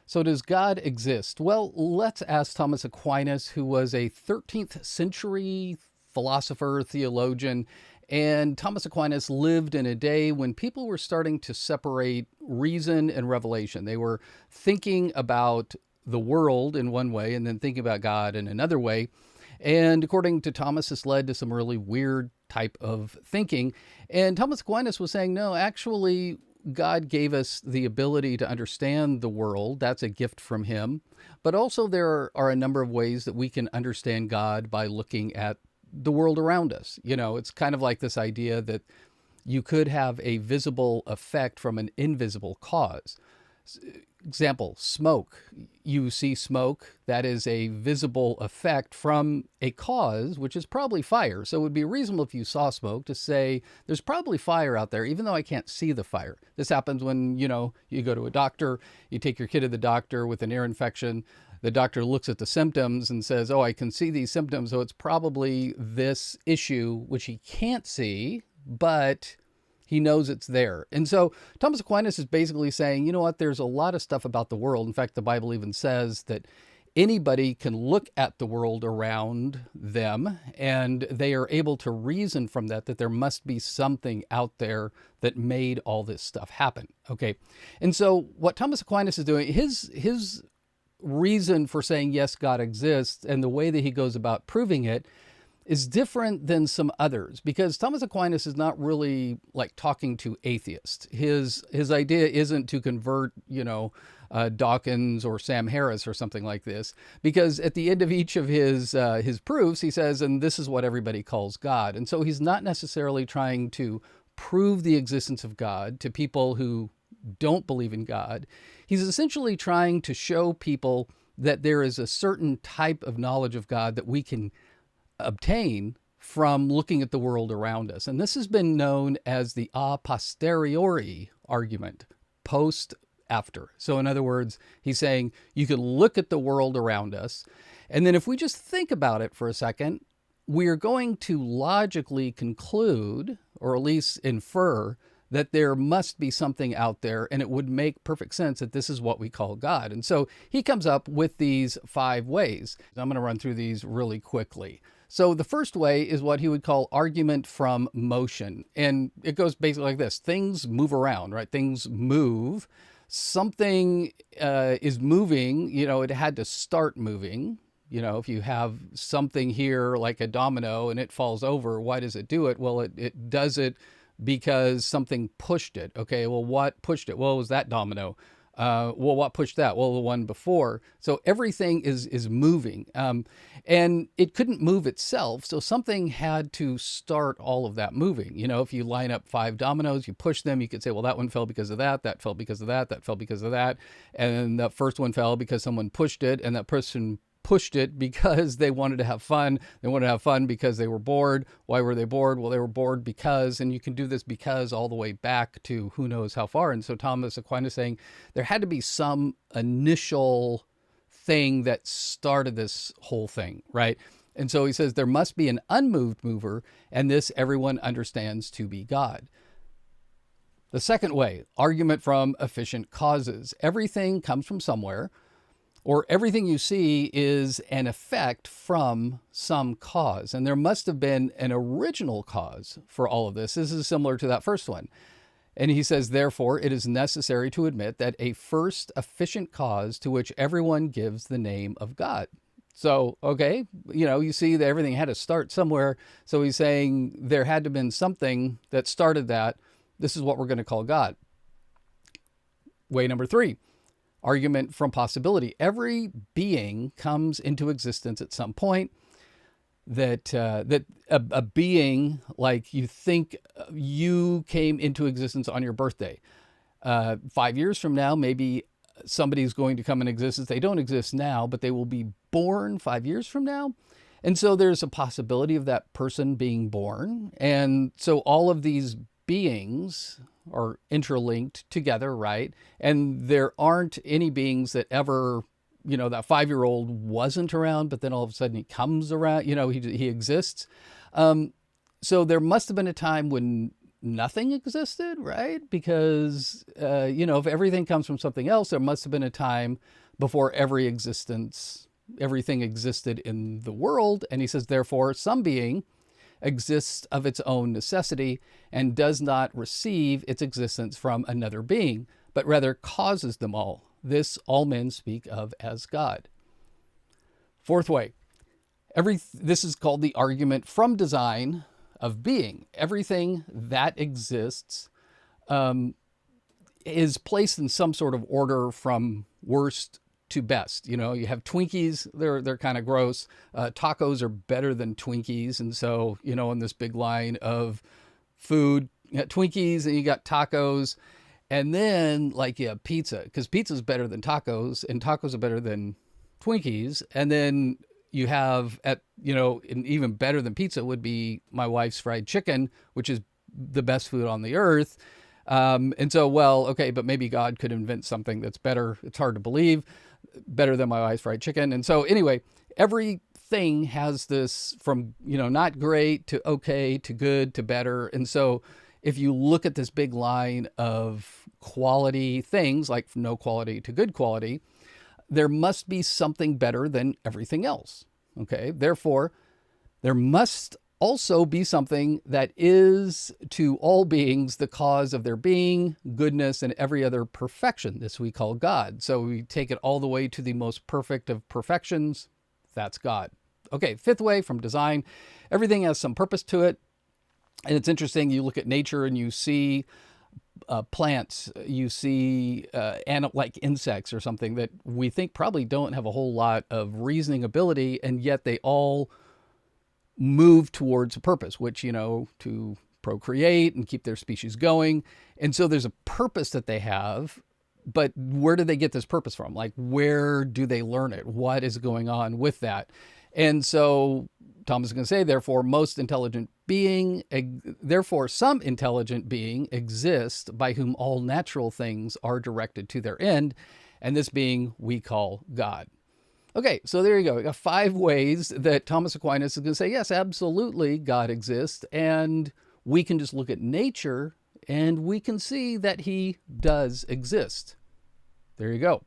So does God exist? Well, let's ask Thomas Aquinas, who was a 13th century philosopher, theologian. And Thomas Aquinas lived in a day when people were starting to separate reason and revelation. They were thinking about the world in one way and then thinking about God in another way. And according to Thomas, this led to some really weird type of thinking. And Thomas Aquinas was saying, no, actually, God gave us the ability to understand the world. That's a gift from him. But also there are a number of ways that we can understand God by looking at the world around us. You know, it's kind of like this idea that you could have a visible effect from an invisible cause. Example, smoke. You see smoke, that is a visible effect from a cause, which is probably fire. So it would be reasonable if you saw smoke to say, there's probably fire out there, even though I can't see the fire. This happens when, you go to a doctor, you take your kid to the doctor with an ear infection. The doctor looks at the symptoms and says, oh, I can see these symptoms, so it's probably this issue, which he can't see, but he knows it's there. And so Thomas Aquinas is basically saying, you know what, there's a lot of stuff about the world. In fact, the Bible even says that anybody can look at the world around them and they are able to reason from that there must be something out there that made all this stuff happen. Okay. And so what Thomas Aquinas is doing, his reason for saying, yes, God exists, and the way that he goes about proving it is different than some others, because Thomas Aquinas is not really like talking to atheists. His idea isn't to convert, Dawkins or Sam Harris or something like this, because at the end of each of his proofs, he says, and this is what everybody calls God. And so he's not necessarily trying to prove the existence of God to people who don't believe in God. He's essentially trying to show people that there is a certain type of knowledge of God that we can obtain from looking at the world around us. And this has been known as the a posteriori argument, post after. So in other words, he's saying you can look at the world around us, and then if we just think about it for a second, we are going to logically conclude, or at least infer, that there must be something out there, and it would make perfect sense that this is what we call God. And so he comes up with these 5 ways. I'm going to run through these really quickly. So the first way is what he would call argument from motion. And it goes basically like this. Things move around, right? Things move. Something is moving, it had to start moving. If you have something here like a domino and it falls over, why does it do it? Well, it does it because something pushed it. Okay, well, what pushed it? Well, it was that domino. Well, what pushed that? Well, the one before. So everything is moving. And it couldn't move itself, so something had to start all of that moving. If you line up 5 dominoes, you push them, you could say, well, that one fell because of that fell because of that fell because of that, and that first one fell because someone pushed it, and that person pushed it because they wanted to have fun. They wanted to have fun because they were bored. Why were they bored? Well, they were bored because, and you can do this because all the way back to who knows how far. And so Thomas Aquinas is saying there had to be some initial thing that started this whole thing, right? And so he says there must be an unmoved mover, and this everyone understands to be God. The second way, argument from efficient causes. Everything comes from somewhere, or everything you see is an effect from some cause. And there must have been an original cause for all of this. This is similar to that first one. And he says, therefore, it is necessary to admit that a first efficient cause to which everyone gives the name of God. So, okay, you see that everything had to start somewhere. So he's saying there had to have been something that started that. This is what we're going to call God. Way number 3. Argument from possibility. Every being comes into existence at some point. That a being, like you think you came into existence on your birthday. 5 years from now, maybe somebody's going to come in existence. They don't exist now, but they will be born 5 years from now. And so there's a possibility of that person being born. And so all of these beings are interlinked together, right? And there aren't any beings that ever, that 5-year-old wasn't around, but then all of a sudden he comes around, he exists. So there must have been a time when nothing existed, right? Because, if everything comes from something else, there must have been a time before everything existed in the world. And he says, therefore, some being exists of its own necessity and does not receive its existence from another being, but rather causes them all. This all men speak of as God. Fourth way, this is called the argument from design of being. Everything that exists is placed in some sort of order from worst to best. You have Twinkies, they're kind of gross. Tacos are better than Twinkies. And so, in this big line of food, you got Twinkies and you got tacos. And then you have pizza, because pizza is better than tacos and tacos are better than Twinkies. And then you have and even better than pizza would be my wife's fried chicken, which is the best food on the earth. And so, okay, but maybe God could invent something that's better. It's hard to believe, better than my wife's fried chicken. And so anyway, everything has this from, not great to okay to good to better. And so if you look at this big line of quality things, like no quality to good quality, there must be something better than everything else. Okay. Therefore, there must also be something that is to all beings the cause of their being, goodness, and every other perfection. This we call God. So we take it all the way to the most perfect of perfections. That's God. Okay. Fifth way, from design, everything has some purpose to it. And it's interesting, you look at nature and you see plants, you see like insects or something that we think probably don't have a whole lot of reasoning ability, and yet they all move towards a purpose, which, to procreate and keep their species going. And so there's a purpose that they have, but where do they get this purpose from? Like, where do they learn it? What is going on with that? And so Thomas is going to say, therefore, some intelligent being exists by whom all natural things are directed to their end, and this being we call God. Okay, so there you go. We got 5 ways that Thomas Aquinas is going to say, yes, absolutely, God exists, and we can just look at nature and we can see that he does exist. There you go.